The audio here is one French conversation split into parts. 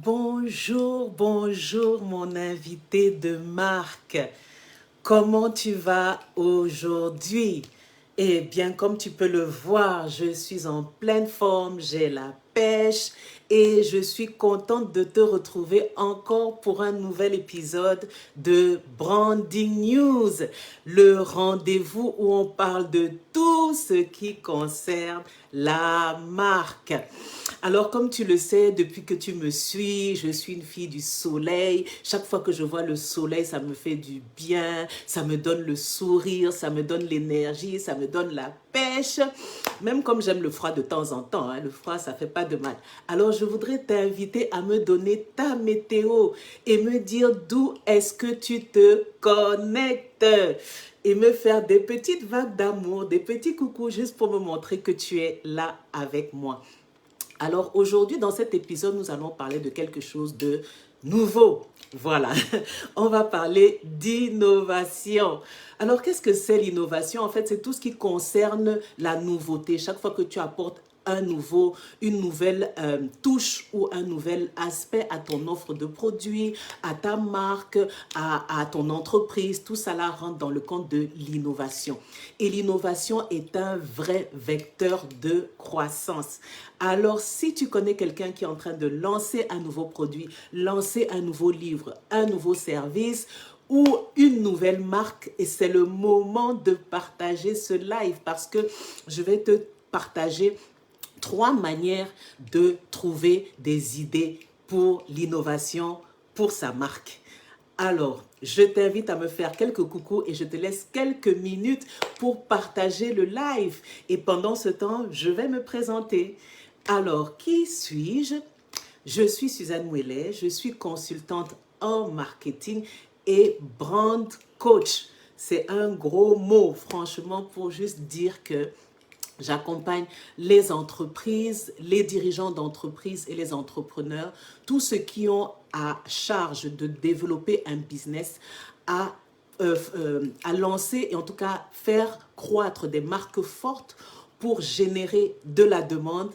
Bonjour, bonjour mon invité de marque. Comment tu vas aujourd'hui? Eh bien, comme tu peux le voir, je suis en pleine forme, j'ai la pêche et je suis contente de te retrouver encore pour un nouvel épisode de Branding News, le rendez-vous où on parle de tout ce qui concerne la marque. Alors, comme tu le sais, depuis que tu me suis, je suis une fille du soleil. Chaque fois que je vois le soleil, ça me fait du bien, ça me donne le sourire, ça me donne l'énergie, ça me donne la pêche. Même comme j'aime le froid de temps en temps, hein, le froid, ça fait pas de mal. Alors, je voudrais t'inviter à me donner ta météo et me dire d'où est-ce que tu te connectes et me faire des petites vagues d'amour, des petits coucous juste pour me montrer que tu es là avec moi. Alors aujourd'hui, dans cet épisode, nous allons parler de quelque chose de nouveau. Voilà, on va parler d'innovation. Alors, qu'est-ce que c'est l'innovation? En fait, c'est tout ce qui concerne la nouveauté. Chaque fois que tu apportes une nouvelle touche ou un nouvel aspect à ton offre de produit, à ta marque, à ton entreprise, tout ça là rentre dans le compte de l'innovation. Et l'innovation est un vrai vecteur de croissance. Alors, si tu connais quelqu'un qui est en train de lancer un nouveau produit, lancer un nouveau livre, un nouveau service, ou une nouvelle marque, et c'est le moment de partager ce live parce que je vais te partager 3 manières de trouver des idées pour l'innovation, pour sa marque. Alors, je t'invite à me faire quelques coucous et je te laisse quelques minutes pour partager le live. Et pendant ce temps, je vais me présenter. Alors, qui suis-je? Je suis Suzanne Ouellet, je suis consultante en marketing et brand coach. C'est un gros mot, franchement, pour juste dire que j'accompagne les entreprises, les dirigeants d'entreprises et les entrepreneurs, tous ceux qui ont à charge de développer un business, à lancer et en tout cas faire croître des marques fortes pour générer de la demande,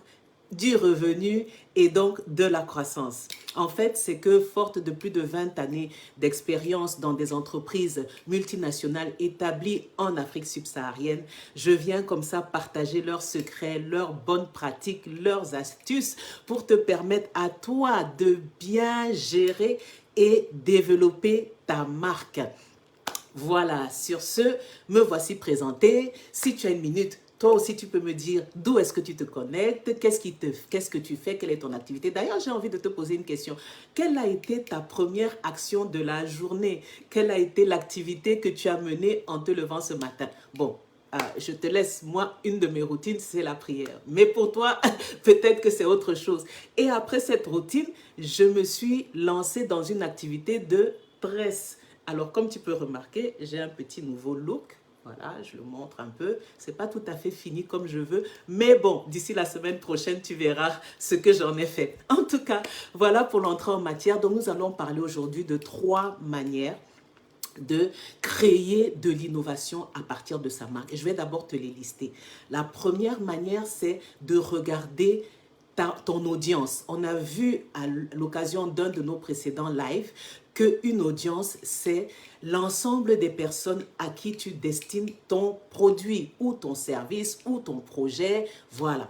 du revenu et donc de la croissance. En fait, c'est que forte de plus de 20 années d'expérience dans des entreprises multinationales établies en Afrique subsaharienne, je viens comme ça partager leurs secrets, leurs bonnes pratiques, leurs astuces pour te permettre à toi de bien gérer et développer ta marque. Voilà, sur ce, me voici présenté. Si tu as une minute, toi aussi tu peux me dire d'où est-ce que tu te connectes, qu'est-ce que tu fais, quelle est ton activité. D'ailleurs, j'ai envie de te poser une question. Quelle a été ta première action de la journée? Quelle a été l'activité que tu as menée en te levant ce matin? Bon, je te laisse, moi, une de mes routines, c'est la prière. Mais pour toi, peut-être que c'est autre chose. Et après cette routine, je me suis lancée dans une activité de presse. Alors, comme tu peux remarquer, j'ai un petit nouveau look. Voilà, je le montre un peu. C'est pas tout à fait fini comme je veux. Mais bon, d'ici la semaine prochaine, tu verras ce que j'en ai fait. En tout cas, voilà pour l'entrée en matière. Donc, nous allons parler aujourd'hui de 3 manières de créer de l'innovation à partir de sa marque. Et je vais d'abord te les lister. La première manière, c'est de regarder ton audience. On a vu à l'occasion d'un de nos précédents lives qu'une audience, c'est l'ensemble des personnes à qui tu destines ton produit ou ton service ou ton projet. Voilà.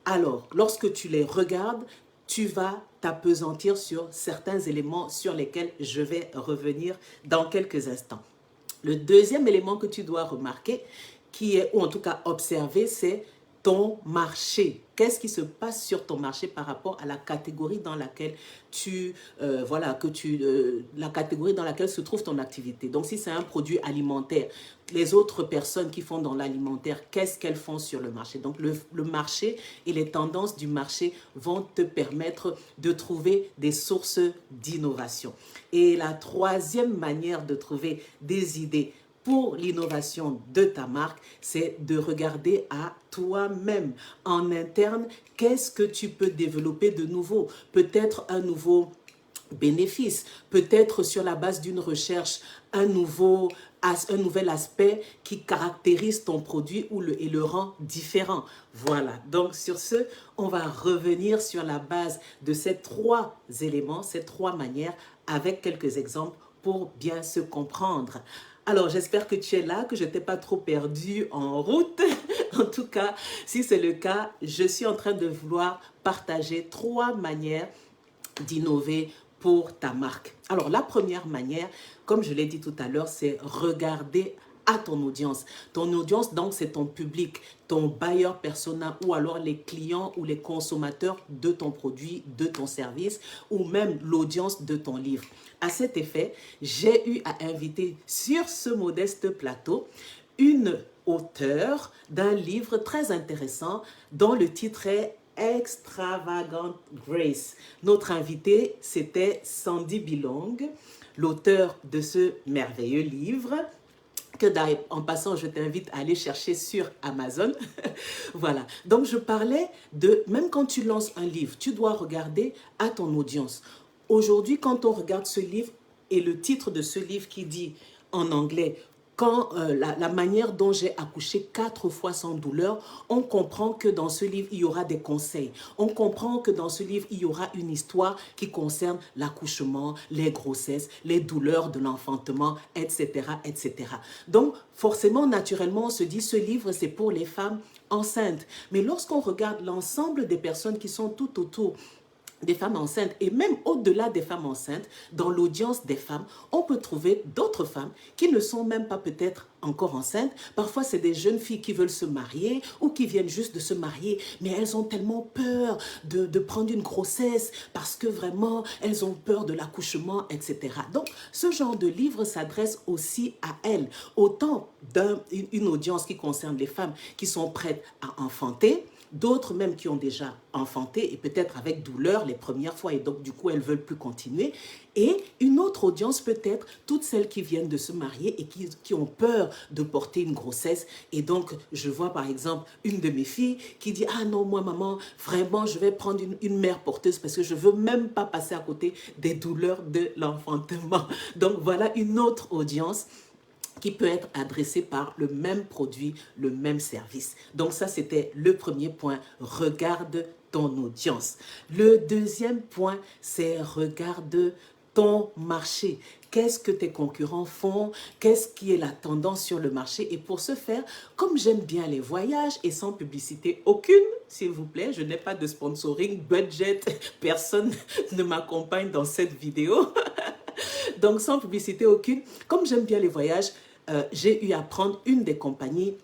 Alors, lorsque tu les regardes, tu vas t'appesantir sur certains éléments sur lesquels je vais revenir dans quelques instants. Le deuxième élément que tu dois remarquer, ou en tout cas observer, c'est ton marché. Qu'est-ce qui se passe sur ton marché par rapport à la catégorie dans laquelle la catégorie dans laquelle se trouve ton activité. Donc, si c'est un produit alimentaire, les autres personnes qui font dans l'alimentaire, qu'est-ce qu'elles font sur le marché? Donc, le marché et les tendances du marché vont te permettre de trouver des sources d'innovation. Et la troisième manière de trouver des idées pour l'innovation de ta marque, c'est de regarder à toi-même en interne, qu'est-ce que tu peux développer de nouveau? Peut-être un nouveau bénéfice, peut-être sur la base d'une recherche, un nouveau un nouvel aspect qui caractérise ton produit et le rend différent. Voilà, donc sur ce, on va revenir sur la base de ces 3 éléments, ces 3 manières, avec quelques exemples pour bien se comprendre. Alors, j'espère que tu es là, que je ne t'ai pas trop perdu en route. En tout cas, si c'est le cas, je suis en train de vouloir partager 3 manières d'innover pour ta marque. Alors, la première manière, comme je l'ai dit tout à l'heure, c'est regarder à ton audience. Ton audience, donc, c'est ton public, ton buyer persona ou alors les clients ou les consommateurs de ton produit, de ton service ou même l'audience de ton livre. À cet effet, j'ai eu à inviter sur ce modeste plateau une auteure d'un livre très intéressant dont le titre est Extravagant Grace. Notre invitée, c'était Sandy Bilong, l'auteur de ce merveilleux livre que en passant, je t'invite à aller chercher sur Amazon. Voilà. Donc, je parlais de, même quand tu lances un livre, tu dois regarder à ton audience. Aujourd'hui, quand on regarde ce livre et le titre de ce livre qui dit en anglais la manière dont j'ai accouché 4 fois sans douleur, on comprend que dans ce livre, il y aura des conseils. On comprend que dans ce livre, il y aura une histoire qui concerne l'accouchement, les grossesses, les douleurs de l'enfantement, etc., etc. Donc, forcément, naturellement, on se dit, ce livre, c'est pour les femmes enceintes. Mais lorsqu'on regarde l'ensemble des personnes qui sont tout autour des femmes enceintes et même au-delà des femmes enceintes, dans l'audience des femmes, on peut trouver d'autres femmes qui ne sont même pas peut-être encore enceintes. Parfois, c'est des jeunes filles qui veulent se marier ou qui viennent juste de se marier, mais elles ont tellement peur de prendre une grossesse parce que vraiment, elles ont peur de l'accouchement, etc. Donc, ce genre de livre s'adresse aussi à elles. Autant d'une audience qui concerne les femmes qui sont prêtes à enfanter, d'autres même qui ont déjà enfanté et peut-être avec douleur les premières fois et donc du coup elles ne veulent plus continuer. Et une autre audience peut-être, toutes celles qui viennent de se marier et qui ont peur de porter une grossesse. Et donc je vois par exemple une de mes filles qui dit « Ah non, moi maman, vraiment je vais prendre une mère porteuse parce que je ne veux même pas passer à côté des douleurs de l'enfantement. » Donc voilà une autre audience qui peut être adressé par le même produit, le même service. Donc ça, c'était le premier point. Regarde ton audience. Le deuxième point, c'est regarde ton marché. Qu'est-ce que tes concurrents font? Qu'est-ce qui est la tendance sur le marché? Et pour ce faire, comme j'aime bien les voyages et sans publicité aucune, s'il vous plaît, je n'ai pas de sponsoring, budget, personne ne m'accompagne dans cette vidéo. Donc, sans publicité aucune, comme j'aime bien les voyages, j'ai eu à prendre une des compagnies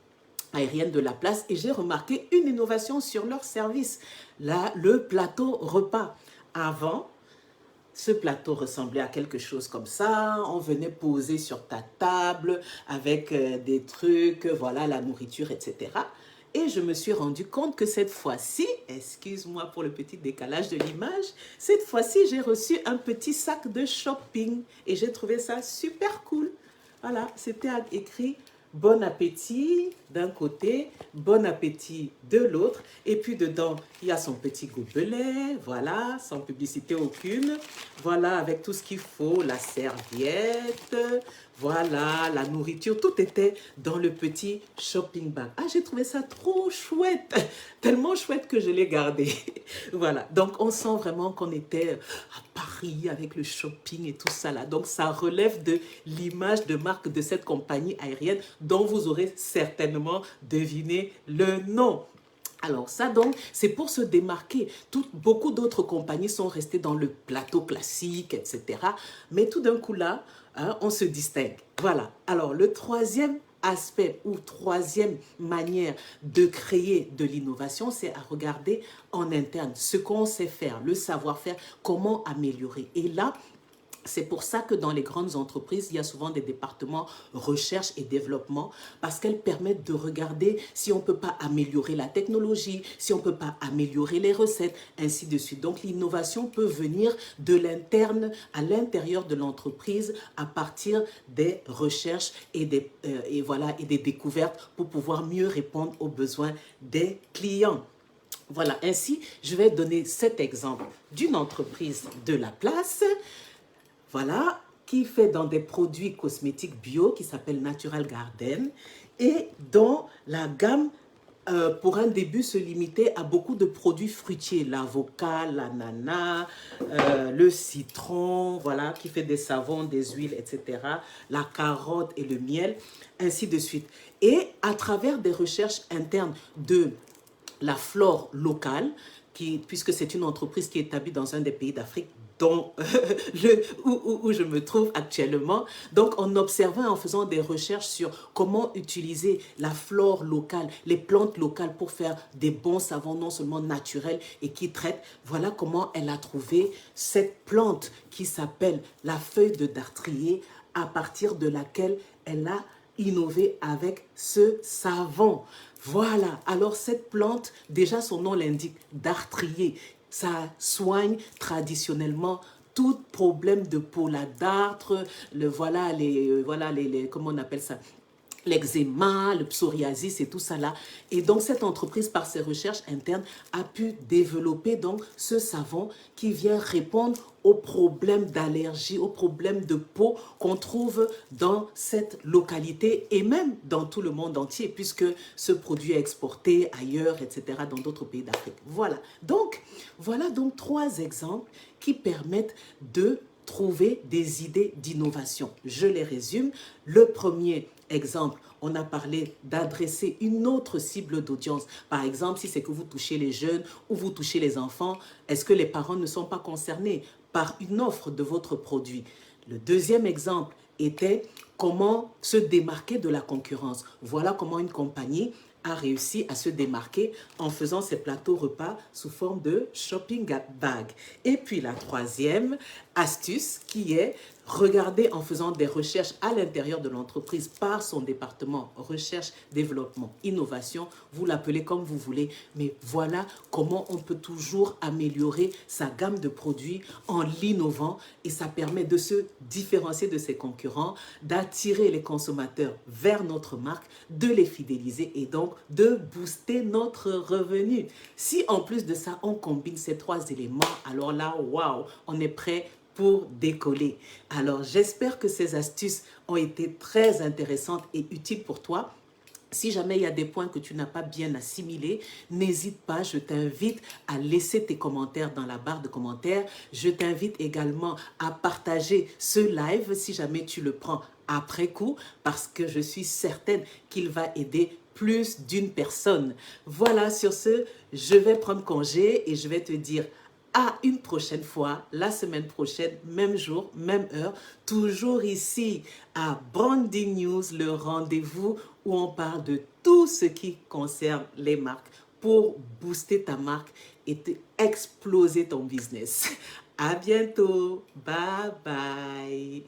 aériennes de la place et j'ai remarqué une innovation sur leur service. Là, le plateau repas. Avant, ce plateau ressemblait à quelque chose comme ça. On venait poser sur ta table avec des trucs, voilà, la nourriture, etc. Et je me suis rendu compte que cette fois-ci, excuse-moi pour le petit décalage de l'image, cette fois-ci, j'ai reçu un petit sac de shopping et j'ai trouvé ça super cool. Voilà, c'était écrit « Bon appétit » d'un côté, « Bon appétit » de l'autre. Et puis dedans, il y a son petit gobelet, voilà, sans publicité aucune. Voilà, avec tout ce qu'il faut, la serviette, voilà, la nourriture, tout était dans le petit shopping bag. Ah, j'ai trouvé ça trop chouette, tellement chouette que je l'ai gardé. Voilà, donc on sent vraiment qu'on était à Paris avec le shopping et tout ça là. Donc ça relève de l'image de marque de cette compagnie aérienne dont vous aurez certainement deviné le nom. Alors ça donc, c'est pour se démarquer. Beaucoup d'autres compagnies sont restées dans le plateau classique, etc. Mais tout d'un coup là, hein, on se distingue. Voilà. Alors le troisième aspect ou troisième manière de créer de l'innovation, c'est à regarder en interne ce qu'on sait faire, le savoir-faire, comment améliorer. Et là, c'est pour ça que dans les grandes entreprises, il y a souvent des départements recherche et développement parce qu'elles permettent de regarder si on ne peut pas améliorer la technologie, si on ne peut pas améliorer les recettes, ainsi de suite. Donc l'innovation peut venir de l'interne à l'intérieur de l'entreprise à partir des recherches et des découvertes pour pouvoir mieux répondre aux besoins des clients. Voilà, ainsi, je vais donner cet exemple d'une entreprise de la place. Voilà, qui fait dans des produits cosmétiques bio qui s'appelle Natural Garden et dont la gamme pour un début se limitait à beaucoup de produits fruitiers, l'avocat, l'ananas, le citron, voilà, qui fait des savons, des huiles, etc., la carotte et le miel, ainsi de suite. Et à travers des recherches internes de la flore locale, puisque c'est une entreprise qui est établie dans un des pays d'Afrique dont, où je me trouve actuellement. Donc, en observant et en faisant des recherches sur comment utiliser la flore locale, les plantes locales pour faire des bons savons non seulement naturels et qui traitent, voilà comment elle a trouvé cette plante qui s'appelle la feuille de dartrier, à partir de laquelle elle a innové avec ce savon. Voilà, alors cette plante, déjà son nom l'indique, dartrier, ça soigne traditionnellement tout problème de peau, la dartre, comment on appelle ça, l'eczéma, le psoriasis et tout ça là. Et donc cette entreprise, par ses recherches internes, a pu développer donc ce savon qui vient répondre aux problèmes d'allergie, aux problèmes de peau qu'on trouve dans cette localité et même dans tout le monde entier, puisque ce produit est exporté ailleurs, etc., dans d'autres pays d'Afrique. Voilà donc 3 exemples qui permettent de trouver des idées d'innovation. Je les résume. Le premier exemple, on a parlé d'adresser une autre cible d'audience. Par exemple, si c'est que vous touchez les jeunes ou vous touchez les enfants, est-ce que les parents ne sont pas concernés par une offre de votre produit? Le deuxième exemple était comment se démarquer de la concurrence. Voilà comment une compagnie a réussi à se démarquer en faisant ses plateaux repas sous forme de shopping bag. Et puis la troisième astuce qui est regarder en faisant des recherches à l'intérieur de l'entreprise par son département recherche, développement, innovation, vous l'appelez comme vous voulez, mais voilà comment on peut toujours améliorer sa gamme de produits en l'innovant et ça permet de se différencier de ses concurrents, d'attirer les consommateurs vers notre marque, de les fidéliser et donc de booster notre revenu. Si en plus de ça, on combine ces 3 éléments, alors là, waouh, on est prêt pour décoller. Alors, j'espère que ces astuces ont été très intéressantes et utiles pour toi. Si jamais il y a des points que tu n'as pas bien assimilés, n'hésite pas, je t'invite à laisser tes commentaires dans la barre de commentaires. Je t'invite également à partager ce live si jamais tu le prends après coup, parce que je suis certaine qu'il va aider plus d'une personne. Voilà, sur ce, je vais prendre congé et je vais te dire à une prochaine fois, la semaine prochaine, même jour, même heure, toujours ici à Branding News, le rendez-vous où on parle de tout ce qui concerne les marques pour booster ta marque et exploser ton business. À bientôt. Bye bye.